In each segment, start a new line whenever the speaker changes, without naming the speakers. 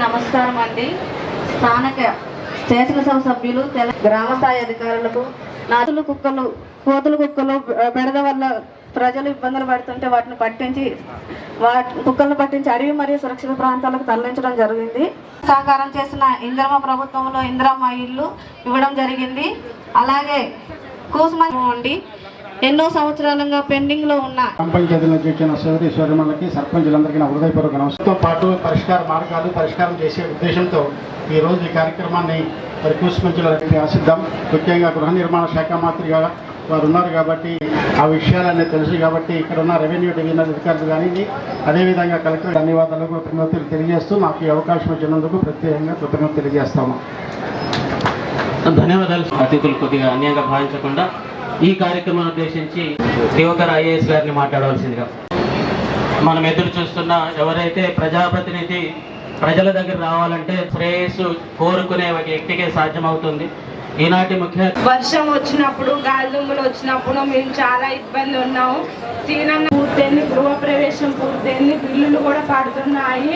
నమస్కారం అండి. స్థానిక శాసనసభ సభ్యులు, గ్రామ స్థాయి అధికారులకు, నాతులు కుక్కలు, కోతులు కుక్కలు బెడద వల్ల ప్రజలు ఇబ్బందులు పడుతుంటే కుక్కలను పట్టించి అడవి మరియు సురక్షిత ప్రాంతాలకు తరలించడం జరిగింది. సహకారం చేసిన ఇందిరమ్మ ప్రభుత్వంలో ఇందిరమ్మ ఇల్లు ఇవ్వడం జరిగింది. అలాగే కూసుమండి ఎన్నో సంవత్సరాలుగా పెండింగ్ లో ఉన్న
పంచాయతీల చేసిన సోదరీమణులకి సర్పంచులందరికీ నా హృదయపూర్వక నమస్కారంతో పాటు పరిష్కారం చేసే ఉద్దేశంతో ఈ రోజు ఈ కార్యక్రమాన్ని మరి కూసుమంచులకి ఆశిద్దాం. ముఖ్యంగా గృహ నిర్మాణ శాఖ మంత్రిగా వారు ఉన్నారు కాబట్టి ఆ విషయాలన్నీ తెలుసు కాబట్టి ఇక్కడ ఉన్న రెవెన్యూ డివిజనల్ అధికారులు కానీ అదేవిధంగా కలెక్టర్ ధన్యవాదాలకు కృతజ్ఞతలు తెలియజేస్తూ మాకు ఈ అవకాశం ఇచ్చినందుకు ప్రత్యేకంగా కృతజ్ఞతలు తెలియజేస్తాము.
ధన్యవాదాలు. అతిథులు కొద్దిగా అన్యంగా భావించకుండా ఈ కార్యక్రమాన్ని ఉద్దేశించి దివకర్ ఐఏఎస్ గారిని మాట్లాడవలసిందిగా. మనం ఎదురు చూస్తున్న ఎవరైతే ప్రజాప్రతినిధి ప్రజల దగ్గర రావాలంటే శ్రేయస్సు కోరుకునే ఒక వ్యక్తికే సాధ్యమవుతుంది. ఈనాటి ముఖ్య
వర్షం వచ్చినప్పుడు, గాలిదుమ్ములు వచ్చినప్పుడు మేము చాలా ఇబ్బంది ఉన్నాము. సీనన్న పూర్తయింది, గృహప్రవేశం పూర్తయింది, బిల్లులు కూడా పడుతున్నాయి.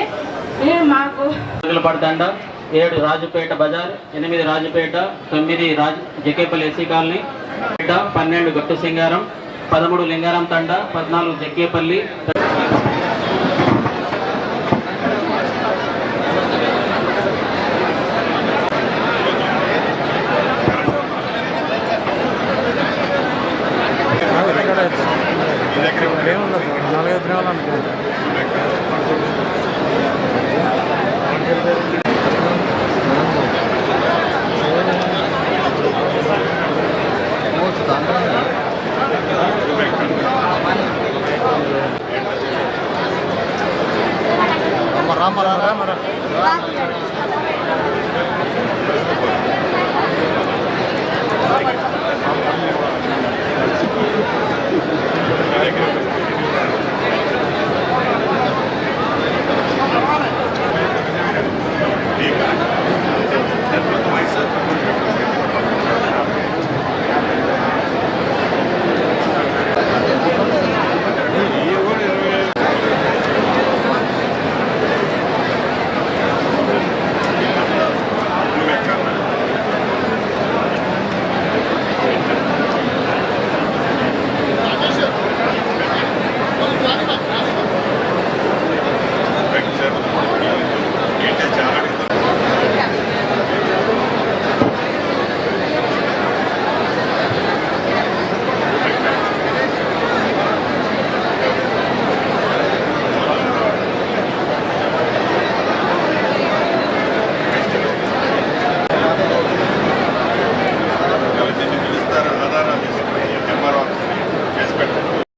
మాకు
పడతండ 7 రాజుపేట బజార్, 8 రాజుపేట, 9 జకేపల్లి ఎస్సీ కాలనీ, 12 గట్టు సింగారం, 13 లింగారం తండ, 14 జక్కేపల్లి,